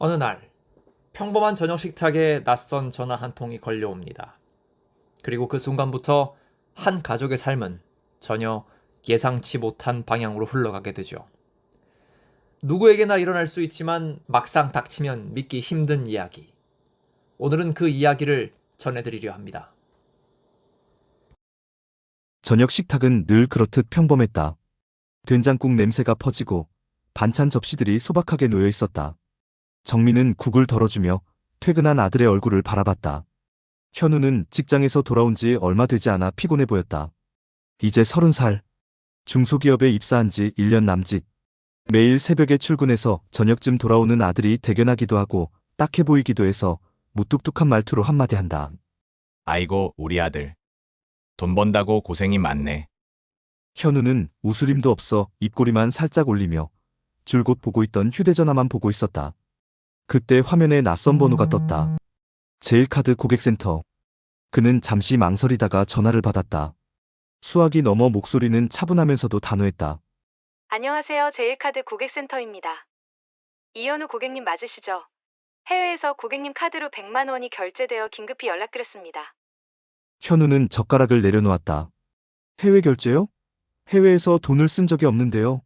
어느 날 평범한 저녁 식탁에 낯선 전화 한 통이 걸려옵니다. 그리고 그 순간부터 한 가족의 삶은 전혀 예상치 못한 방향으로 흘러가게 되죠. 누구에게나 일어날 수 있지만 막상 닥치면 믿기 힘든 이야기. 오늘은 그 이야기를 전해드리려 합니다. 저녁 식탁은 늘 그렇듯 평범했다. 된장국 냄새가 퍼지고 반찬 접시들이 소박하게 놓여 있었다. 정민은 국을 덜어주며 퇴근한 아들의 얼굴을 바라봤다. 현우는 직장에서 돌아온 지 얼마 되지 않아 피곤해 보였다. 이제 30살. 중소기업에 입사한 지 1년 남짓. 매일 새벽에 출근해서 저녁쯤 돌아오는 아들이 대견하기도 하고 딱해 보이기도 해서 무뚝뚝한 말투로 한마디 한다. 아이고, 우리 아들. 돈 번다고 고생이 많네. 현우는 웃으림도 없어 입꼬리만 살짝 올리며 줄곧 보고 있던 휴대전화만 보고 있었다. 그때 화면에 낯선 번호가 떴다. 제일카드 고객센터. 그는 잠시 망설이다가 전화를 받았다. 수화기 넘어 목소리는 차분하면서도 단호했다. 안녕하세요. 제일카드 고객센터입니다. 이현우 고객님 맞으시죠? 해외에서 고객님 카드로 100만 원이 결제되어 긴급히 연락드렸습니다. 현우는 젓가락을 내려놓았다. 해외 결제요? 해외에서 돈을 쓴 적이 없는데요.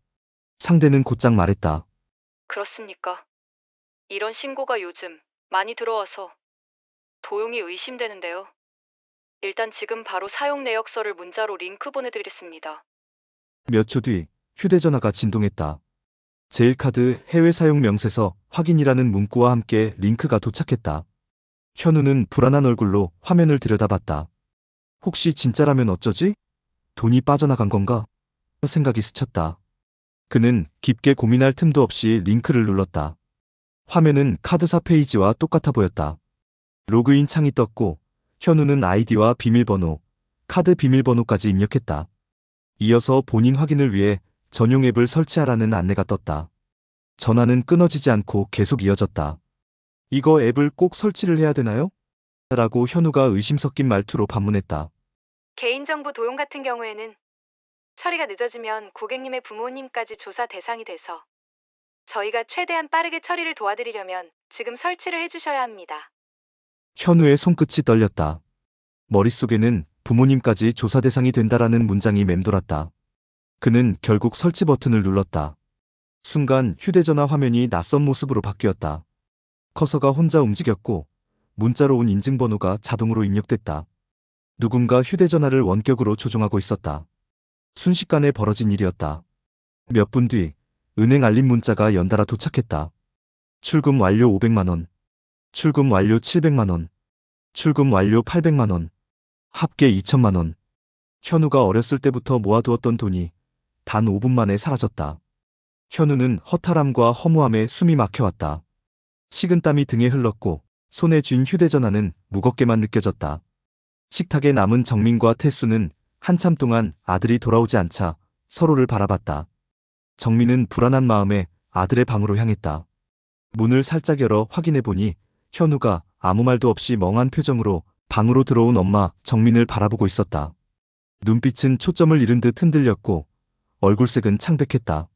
상대는 곧장 말했다. 그렇습니까? 이런 신고가 요즘 많이 들어와서 도용이 의심되는데요. 일단 지금 바로 사용 내역서를 문자로 링크 보내드리겠습니다. 몇 초 뒤 휴대전화가 진동했다. 제일카드 해외 사용 명세서 확인이라는 문구와 함께 링크가 도착했다. 현우는 불안한 얼굴로 화면을 들여다봤다. 혹시 진짜라면 어쩌지? 돈이 빠져나간 건가? 생각이 스쳤다. 그는 깊게 고민할 틈도 없이 링크를 눌렀다. 화면은 카드사 페이지와 똑같아 보였다. 로그인 창이 떴고 현우는 아이디와 비밀번호, 카드 비밀번호까지 입력했다. 이어서 본인 확인을 위해 전용 앱을 설치하라는 안내가 떴다. 전화는 끊어지지 않고 계속 이어졌다. 이거 앱을 꼭 설치를 해야 되나요? 라고 현우가 의심 섞인 말투로 반문했다. 개인정보 도용 같은 경우에는 처리가 늦어지면 고객님의 부모님까지 조사 대상이 돼서 저희가 최대한 빠르게 처리를 도와드리려면 지금 설치를 해주셔야 합니다. 현우의 손끝이 떨렸다. 머릿속에는 부모님까지 조사 대상이 된다라는 문장이 맴돌았다. 그는 결국 설치 버튼을 눌렀다. 순간 휴대전화 화면이 낯선 모습으로 바뀌었다. 커서가 혼자 움직였고 문자로 온 인증번호가 자동으로 입력됐다. 누군가 휴대전화를 원격으로 조종하고 있었다. 순식간에 벌어진 일이었다. 몇 분 뒤 은행 알림 문자가 연달아 도착했다. 출금 완료 500만 원. 출금 완료 700만 원. 출금 완료 800만 원. 합계 2천만 원. 현우가 어렸을 때부터 모아두었던 돈이 단 5분 만에 사라졌다. 현우는 허탈함과 허무함에 숨이 막혀왔다. 식은땀이 등에 흘렀고 손에 쥔 휴대전화는 무겁게만 느껴졌다. 식탁에 남은 정민과 태수는 한참 동안 아들이 돌아오지 않자 서로를 바라봤다. 정민은 불안한 마음에 아들의 방으로 향했다. 문을 살짝 열어 확인해보니 현우가 아무 말도 없이 멍한 표정으로 방으로 들어온 엄마 정민을 바라보고 있었다. 눈빛은 초점을 잃은 듯 흔들렸고 얼굴색은 창백했다.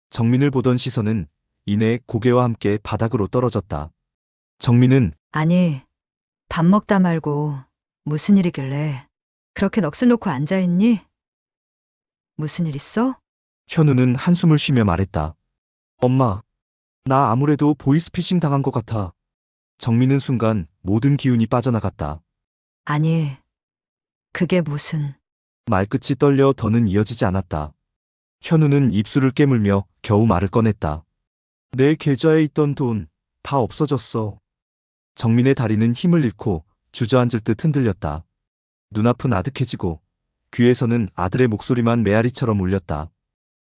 정민을 보던 시선은 이내 고개와 함께 바닥으로 떨어졌다. 정민은 아니, 밥 먹다 말고 무슨 일이길래 그렇게 넋을 놓고 앉아있니? 무슨 일 있어? 현우는 한숨을 쉬며 말했다. 엄마, 나 아무래도 보이스피싱 당한 것 같아. 정민은 순간 모든 기운이 빠져나갔다. 아니, 그게 무슨... 말끝이 떨려 더는 이어지지 않았다. 현우는 입술을 깨물며 겨우 말을 꺼냈다. 내 계좌에 있던 돈 다 없어졌어. 정민의 다리는 힘을 잃고 주저앉을 듯 흔들렸다. 눈앞은 아득해지고 귀에서는 아들의 목소리만 메아리처럼 울렸다.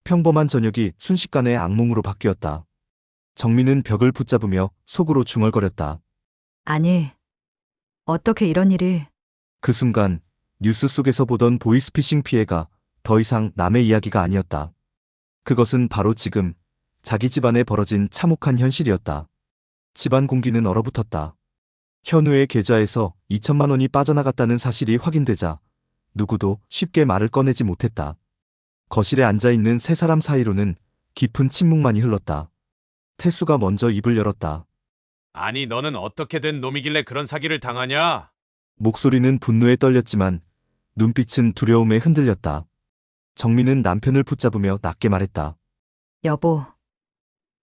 평범한 저녁이 순식간에 악몽으로 바뀌었다. 정민은 벽을 붙잡으며 속으로 중얼거렸다. 아니, 어떻게 이런 일이... 그 순간 뉴스 속에서 보던 보이스피싱 피해가 더 이상 남의 이야기가 아니었다. 그것은 바로 지금 자기 집안에 벌어진 참혹한 현실이었다. 집안 공기는 얼어붙었다. 현우의 계좌에서 2천만 원이 빠져나갔다는 사실이 확인되자 누구도 쉽게 말을 꺼내지 못했다. 거실에 앉아있는 세 사람 사이로는 깊은 침묵만이 흘렀다. 태수가 먼저 입을 열었다. 아니, 너는 어떻게 된 놈이길래 그런 사기를 당하냐? 목소리는 분노에 떨렸지만 눈빛은 두려움에 흔들렸다. 정민은 남편을 붙잡으며 낮게 말했다. 여보,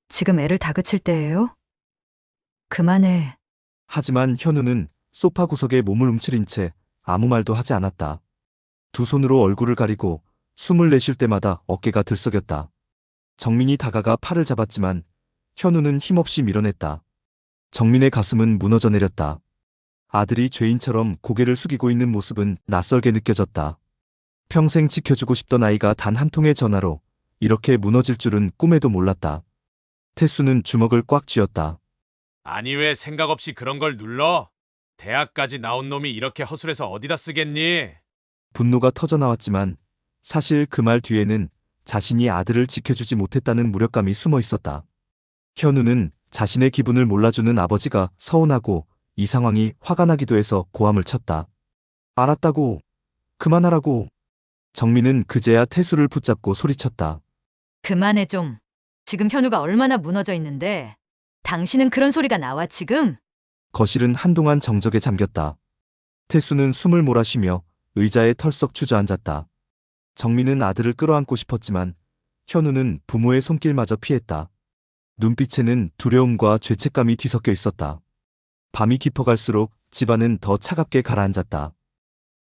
지금 애를 다그칠 때예요? 그만해. 하지만 현우는 소파 구석에 몸을 움츠린 채 아무 말도 하지 않았다. 두 손으로 얼굴을 가리고 숨을 내쉴 때마다 어깨가 들썩였다. 정민이 다가가 팔을 잡았지만 현우는 힘없이 밀어냈다. 정민의 가슴은 무너져 내렸다. 아들이 죄인처럼 고개를 숙이고 있는 모습은 낯설게 느껴졌다. 평생 지켜주고 싶던 아이가 단 한 통의 전화로 이렇게 무너질 줄은 꿈에도 몰랐다. 태수는 주먹을 꽉 쥐었다. 아니, 왜 생각 없이 그런 걸 눌러? 대학까지 나온 놈이 이렇게 허술해서 어디다 쓰겠니? 분노가 터져나왔지만 사실 그 말 뒤에는 자신이 아들을 지켜주지 못했다는 무력감이 숨어 있었다. 현우는 자신의 기분을 몰라주는 아버지가 서운하고 이 상황이 화가 나기도 해서 고함을 쳤다. 알았다고. 그만하라고. 정민은 그제야 태수를 붙잡고 소리쳤다. 그만해 좀. 지금 현우가 얼마나 무너져 있는데 당신은 그런 소리가 나와 지금? 거실은 한동안 정적에 잠겼다. 태수는 숨을 몰아쉬며 의자에 털썩 주저앉았다. 정민은 아들을 끌어안고 싶었지만 현우는 부모의 손길마저 피했다. 눈빛에는 두려움과 죄책감이 뒤섞여 있었다. 밤이 깊어갈수록 집안은 더 차갑게 가라앉았다.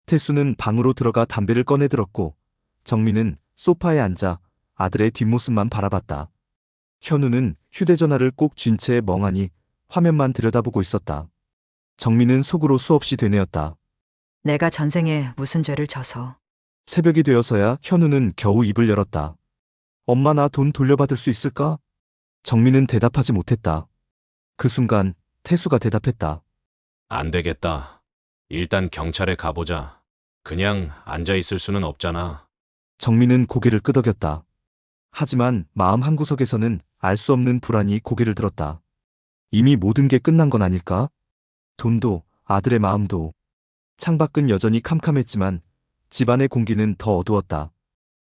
태수는 방으로 들어가 담배를 꺼내 들었고 정민은 소파에 앉아 아들의 뒷모습만 바라봤다. 현우는 휴대전화를 꼭 쥔 채 멍하니 화면만 들여다보고 있었다. 정민은 속으로 수없이 되뇌었다. 내가 전생에 무슨 죄를 져서. 새벽이 되어서야 현우는 겨우 입을 열었다. 엄마 나 돈 돌려받을 수 있을까? 정민은 대답하지 못했다. 그 순간 태수가 대답했다. 안 되겠다. 일단 경찰에 가보자. 그냥 앉아있을 수는 없잖아. 정민은 고개를 끄덕였다. 하지만 마음 한구석에서는 알 수 없는 불안이 고개를 들었다. 이미 모든 게 끝난 건 아닐까? 돈도 아들의 마음도. 창밖은 여전히 캄캄했지만 집안의 공기는 더 어두웠다.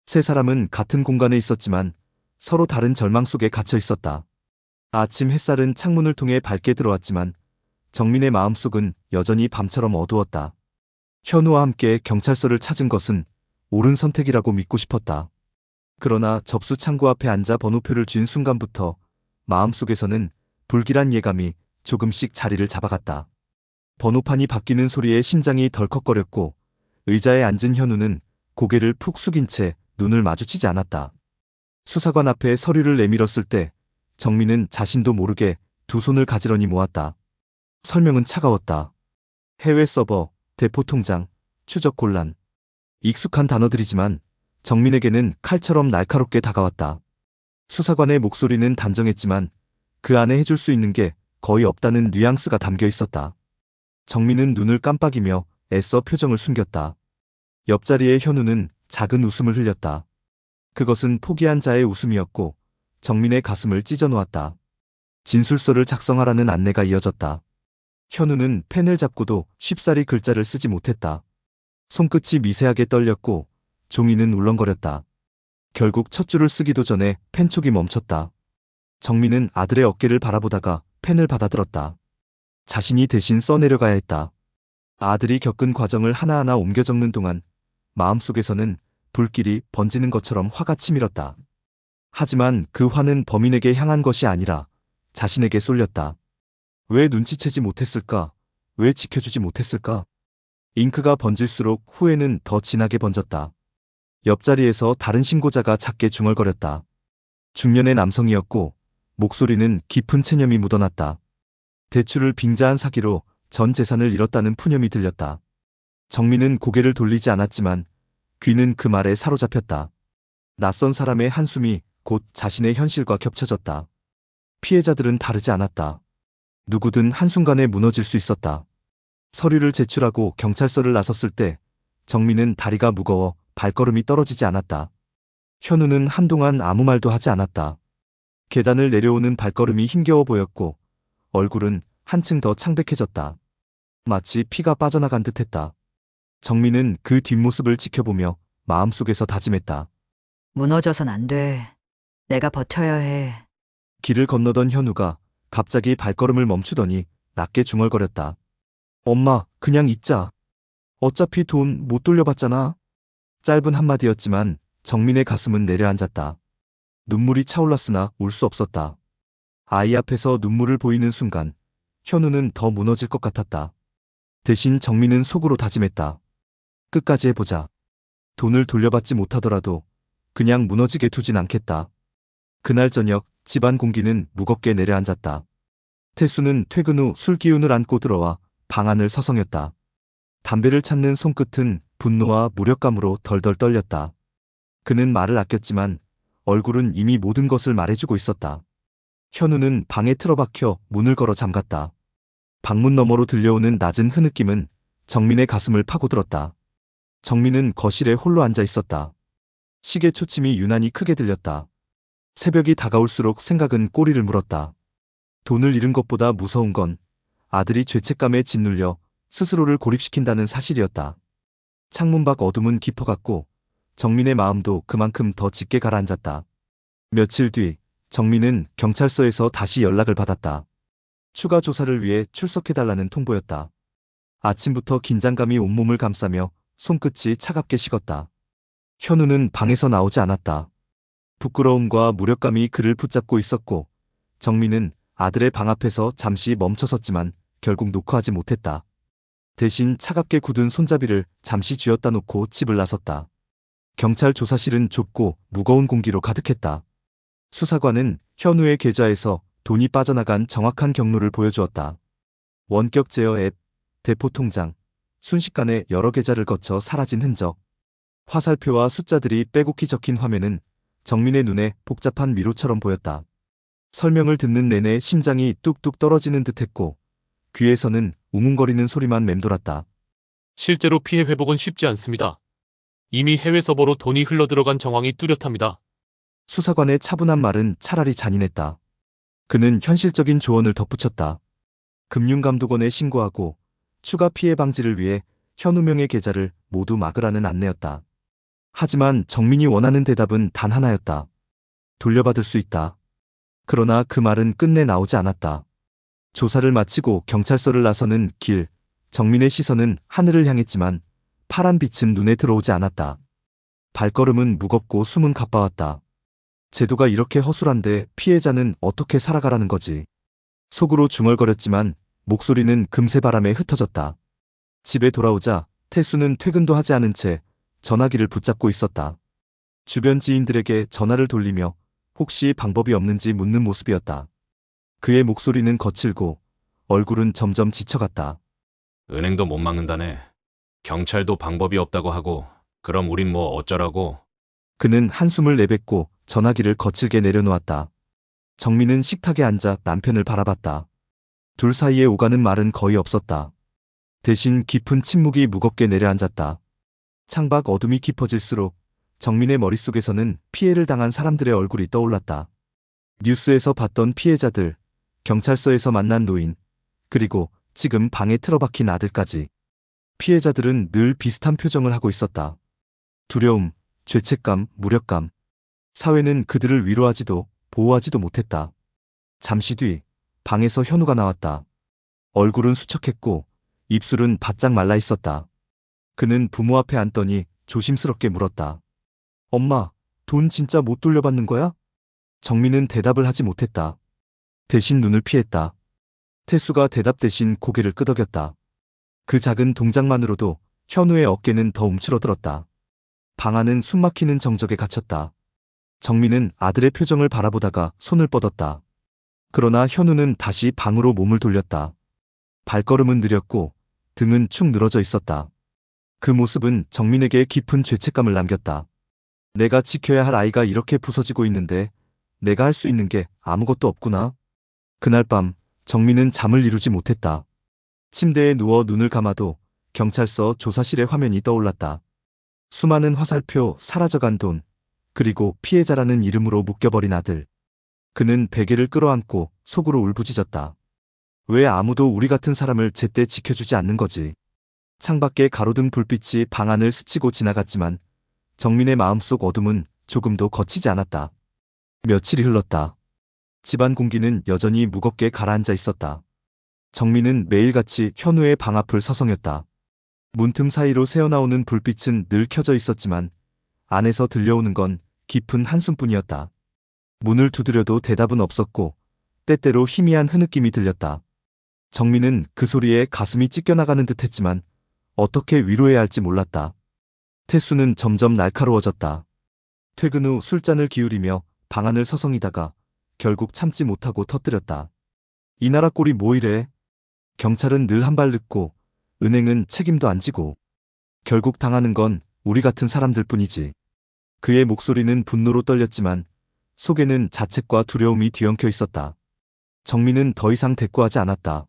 세 사람은 같은 공간에 있었지만 서로 다른 절망 속에 갇혀 있었다. 아침 햇살은 창문을 통해 밝게 들어왔지만 정민의 마음속은 여전히 밤처럼 어두웠다. 현우와 함께 경찰서를 찾은 것은 옳은 선택이라고 믿고 싶었다. 그러나 접수 창구 앞에 앉아 번호표를 쥔 순간부터 마음속에서는 불길한 예감이 조금씩 자리를 잡아갔다. 번호판이 바뀌는 소리에 심장이 덜컥거렸고 의자에 앉은 현우는 고개를 푹 숙인 채 눈을 마주치지 않았다. 수사관 앞에 서류를 내밀었을 때 정민은 자신도 모르게 두 손을 가지런히 모았다. 설명은 차가웠다. 해외 서버, 대포 통장, 추적 곤란. 익숙한 단어들이지만 정민에게는 칼처럼 날카롭게 다가왔다. 수사관의 목소리는 단정했지만 그 안에 해줄 수 있는 게 거의 없다는 뉘앙스가 담겨 있었다. 정민은 눈을 깜빡이며 애써 표정을 숨겼다. 옆자리의 현우는 작은 웃음을 흘렸다. 그것은 포기한 자의 웃음이었고 정민의 가슴을 찢어놓았다. 진술서를 작성하라는 안내가 이어졌다. 현우는 펜을 잡고도 쉽사리 글자를 쓰지 못했다. 손끝이 미세하게 떨렸고 종이는 울렁거렸다. 결국 첫 줄을 쓰기도 전에 펜촉이 멈췄다. 정민은 아들의 어깨를 바라보다가 펜을 받아들었다. 자신이 대신 써내려가야 했다. 아들이 겪은 과정을 하나하나 옮겨 적는 동안 마음속에서는 불길이 번지는 것처럼 화가 치밀었다. 하지만 그 화는 범인에게 향한 것이 아니라 자신에게 쏠렸다. 왜 눈치채지 못했을까? 왜 지켜주지 못했을까? 잉크가 번질수록 후회는 더 진하게 번졌다. 옆자리에서 다른 신고자가 작게 중얼거렸다. 중년의 남성이었고 목소리는 깊은 체념이 묻어났다. 대출을 빙자한 사기로 전 재산을 잃었다는 푸념이 들렸다. 정민은 고개를 돌리지 않았지만 귀는 그 말에 사로잡혔다. 낯선 사람의 한숨이 곧 자신의 현실과 겹쳐졌다. 피해자들은 다르지 않았다. 누구든 한순간에 무너질 수 있었다. 서류를 제출하고 경찰서를 나섰을 때 정민은 다리가 무거워 발걸음이 떨어지지 않았다. 현우는 한동안 아무 말도 하지 않았다. 계단을 내려오는 발걸음이 힘겨워 보였고 얼굴은 한층 더 창백해졌다. 마치 피가 빠져나간 듯했다. 정민은 그 뒷모습을 지켜보며 마음속에서 다짐했다. 무너져선 안 돼. 내가 버텨야 해. 길을 건너던 현우가 갑자기 발걸음을 멈추더니 낮게 중얼거렸다. 엄마, 그냥 있자. 어차피 돈 못 돌려받잖아. 짧은 한마디였지만 정민의 가슴은 내려앉았다. 눈물이 차올랐으나 울 수 없었다. 아이 앞에서 눈물을 보이는 순간 현우는 더 무너질 것 같았다. 대신 정민은 속으로 다짐했다. 끝까지 해보자. 돈을 돌려받지 못하더라도 그냥 무너지게 두진 않겠다. 그날 저녁 집안 공기는 무겁게 내려앉았다. 태수는 퇴근 후 술 기운을 안고 들어와 방 안을 서성였다. 담배를 찾는 손끝은 분노와 무력감으로 덜덜 떨렸다. 그는 말을 아꼈지만 얼굴은 이미 모든 것을 말해주고 있었다. 현우는 방에 틀어박혀 문을 걸어 잠갔다. 방문 너머로 들려오는 낮은 흐느낌은 정민의 가슴을 파고들었다. 정민은 거실에 홀로 앉아 있었다. 시계 초침이 유난히 크게 들렸다. 새벽이 다가올수록 생각은 꼬리를 물었다. 돈을 잃은 것보다 무서운 건 아들이 죄책감에 짓눌려 스스로를 고립시킨다는 사실이었다. 창문 밖 어둠은 깊어갔고 정민의 마음도 그만큼 더 짙게 가라앉았다. 며칠 뒤 정민은 경찰서에서 다시 연락을 받았다. 추가 조사를 위해 출석해달라는 통보였다. 아침부터 긴장감이 온몸을 감싸며 손끝이 차갑게 식었다. 현우는 방에서 나오지 않았다. 부끄러움과 무력감이 그를 붙잡고 있었고 정민은 아들의 방 앞에서 잠시 멈춰섰지만 결국 노크하지 못했다. 대신 차갑게 굳은 손잡이를 잠시 쥐었다 놓고 집을 나섰다. 경찰 조사실은 좁고 무거운 공기로 가득했다. 수사관은 현우의 계좌에서 돈이 빠져나간 정확한 경로를 보여주었다. 원격 제어 앱, 대포 통장, 순식간에 여러 계좌를 거쳐 사라진 흔적. 화살표와 숫자들이 빼곡히 적힌 화면은 정민의 눈에 복잡한 미로처럼 보였다. 설명을 듣는 내내 심장이 뚝뚝 떨어지는 듯했고 귀에서는 웅웅거리는 소리만 맴돌았다. 실제로 피해 회복은 쉽지 않습니다. 이미 해외 서버로 돈이 흘러들어간 정황이 뚜렷합니다. 수사관의 차분한 말은 차라리 잔인했다. 그는 현실적인 조언을 덧붙였다. 금융감독원에 신고하고 추가 피해 방지를 위해 현우명의 계좌를 모두 막으라는 안내였다. 하지만 정민이 원하는 대답은 단 하나였다. 돌려받을 수 있다. 그러나 그 말은 끝내 나오지 않았다. 조사를 마치고 경찰서를 나서는 길, 정민의 시선은 하늘을 향했지만 파란 빛은 눈에 들어오지 않았다. 발걸음은 무겁고 숨은 가빠왔다. 제도가 이렇게 허술한데 피해자는 어떻게 살아가라는 거지. 속으로 중얼거렸지만 목소리는 금세 바람에 흩어졌다. 집에 돌아오자 태수는 퇴근도 하지 않은 채 전화기를 붙잡고 있었다. 주변 지인들에게 전화를 돌리며 혹시 방법이 없는지 묻는 모습이었다. 그의 목소리는 거칠고 얼굴은 점점 지쳐갔다. 은행도 못 막는다네. 경찰도 방법이 없다고 하고 그럼 우린 뭐 어쩌라고. 그는 한숨을 내뱉고 전화기를 거칠게 내려놓았다. 정민은 식탁에 앉아 남편을 바라봤다. 둘 사이에 오가는 말은 거의 없었다. 대신 깊은 침묵이 무겁게 내려앉았다. 창밖 어둠이 깊어질수록 정민의 머릿속에서는 피해를 당한 사람들의 얼굴이 떠올랐다. 뉴스에서 봤던 피해자들, 경찰서에서 만난 노인, 그리고 지금 방에 틀어박힌 아들까지. 피해자들은 늘 비슷한 표정을 하고 있었다. 두려움, 죄책감, 무력감. 사회는 그들을 위로하지도 보호하지도 못했다. 잠시 뒤 방에서 현우가 나왔다. 얼굴은 수척했고 입술은 바짝 말라 있었다. 그는 부모 앞에 앉더니 조심스럽게 물었다. 엄마, 돈 진짜 못 돌려받는 거야? 정민은 대답을 하지 못했다. 대신 눈을 피했다. 태수가 대답 대신 고개를 끄덕였다. 그 작은 동작만으로도 현우의 어깨는 더 움츠러들었다. 방 안은 숨막히는 정적에 갇혔다. 정민은 아들의 표정을 바라보다가 손을 뻗었다. 그러나 현우는 다시 방으로 몸을 돌렸다. 발걸음은 느렸고 등은 축 늘어져 있었다. 그 모습은 정민에게 깊은 죄책감을 남겼다. 내가 지켜야 할 아이가 이렇게 부서지고 있는데 내가 할 수 있는 게 아무것도 없구나. 그날 밤 정민은 잠을 이루지 못했다. 침대에 누워 눈을 감아도 경찰서 조사실의 화면이 떠올랐다. 수많은 화살표, 사라져간 돈, 그리고 피해자라는 이름으로 묶여버린 아들. 그는 베개를 끌어안고 속으로 울부짖었다. 왜 아무도 우리 같은 사람을 제때 지켜주지 않는 거지? 창밖에 가로등 불빛이 방 안을 스치고 지나갔지만 정민의 마음속 어둠은 조금도 거치지 않았다. 며칠이 흘렀다. 집안 공기는 여전히 무겁게 가라앉아 있었다. 정민은 매일같이 현우의 방 앞을 서성였다. 문틈 사이로 새어나오는 불빛은 늘 켜져 있었지만 안에서 들려오는 건 깊은 한숨뿐이었다. 문을 두드려도 대답은 없었고 때때로 희미한 흐느낌이 들렸다. 정민은 그 소리에 가슴이 찢겨나가는 듯했지만 어떻게 위로해야 할지 몰랐다. 태수는 점점 날카로워졌다. 퇴근 후 술잔을 기울이며 방 안을 서성이다가 결국 참지 못하고 터뜨렸다. 이 나라 꼴이 뭐 이래? 경찰은 늘 한 발 늦고 은행은 책임도 안 지고 결국 당하는 건 우리 같은 사람들 뿐이지. 그의 목소리는 분노로 떨렸지만 속에는 자책과 두려움이 뒤엉켜 있었다. 정민은 더 이상 대꾸하지 않았다.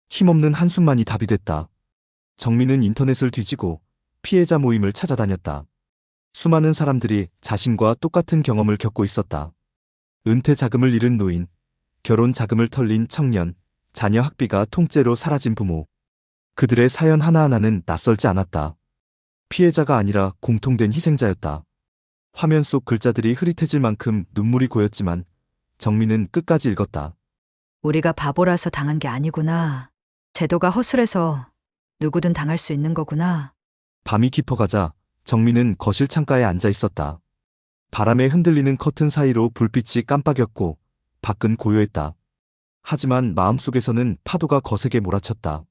힘없는 한숨만이 답이 됐다. 정민은 인터넷을 뒤지고 피해자 모임을 찾아다녔다. 수많은 사람들이 자신과 똑같은 경험을 겪고 있었다. 은퇴 자금을 잃은 노인, 결혼 자금을 털린 청년, 자녀 학비가 통째로 사라진 부모. 그들의 사연 하나하나는 낯설지 않았다. 피해자가 아니라 공통된 희생자였다. 화면 속 글자들이 흐릿해질 만큼 눈물이 고였지만 정민은 끝까지 읽었다. 우리가 바보라서 당한 게 아니구나. 제도가 허술해서 누구든 당할 수 있는 거구나. 밤이 깊어가자 정민은 거실 창가에 앉아 있었다. 바람에 흔들리는 커튼 사이로 불빛이 깜빡였고 밖은 고요했다. 하지만 마음속에서는 파도가 거세게 몰아쳤다.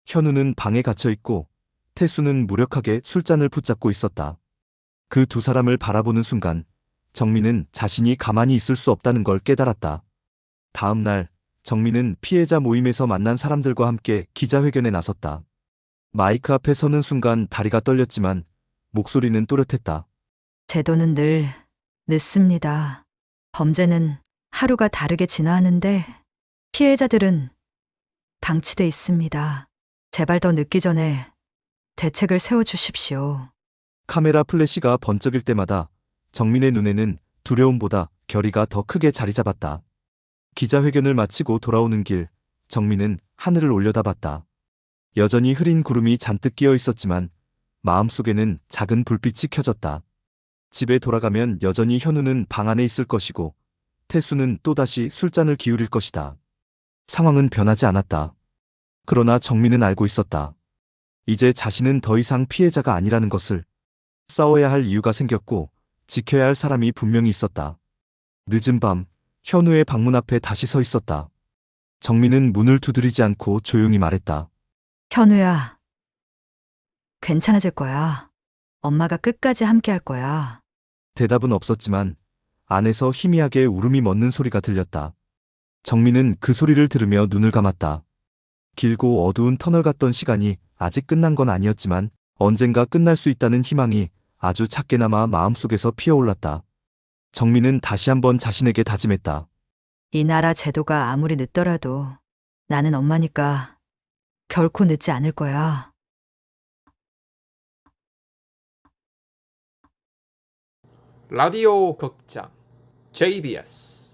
현우는 방에 갇혀 있고 태수는 무력하게 술잔을 붙잡고 있었다. 그 두 사람을 바라보는 순간 정민은 자신이 가만히 있을 수 없다는 걸 깨달았다. 다음 날 정민은 피해자 모임에서 만난 사람들과 함께 기자회견에 나섰다. 마이크 앞에 서는 순간 다리가 떨렸지만 목소리는 또렷했다. 제도는 늘 늦습니다. 범죄는 하루가 다르게 진화하는데 피해자들은 방치돼 있습니다. 제발 더 늦기 전에 대책을 세워주십시오. 카메라 플래시가 번쩍일 때마다 정민의 눈에는 두려움보다 결의가 더 크게 자리 잡았다. 기자회견을 마치고 돌아오는 길, 정민은 하늘을 올려다봤다. 여전히 흐린 구름이 잔뜩 끼어 있었지만 마음속에는 작은 불빛이 켜졌다. 집에 돌아가면 여전히 현우는 방 안에 있을 것이고 태수는 또다시 술잔을 기울일 것이다. 상황은 변하지 않았다. 그러나 정민은 알고 있었다. 이제 자신은 더 이상 피해자가 아니라는 것을. 싸워야 할 이유가 생겼고 지켜야 할 사람이 분명히 있었다. 늦은 밤, 현우의 방문 앞에 다시 서 있었다. 정민은 문을 두드리지 않고 조용히 말했다. 현우야, 괜찮아질 거야. 엄마가 끝까지 함께 할 거야. 대답은 없었지만 안에서 희미하게 울음이 멎는 소리가 들렸다. 정민은 그 소리를 들으며 눈을 감았다. 길고 어두운 터널 같던 시간이 아직 끝난 건 아니었지만 언젠가 끝날 수 있다는 희망이 아주 작게나마 마음속에서 피어올랐다. 정민은 다시 한번 자신에게 다짐했다. 이 나라 제도가 아무리 늦더라도 나는 엄마니까 결코 늦지 않을 거야. 라디오 극장 JBS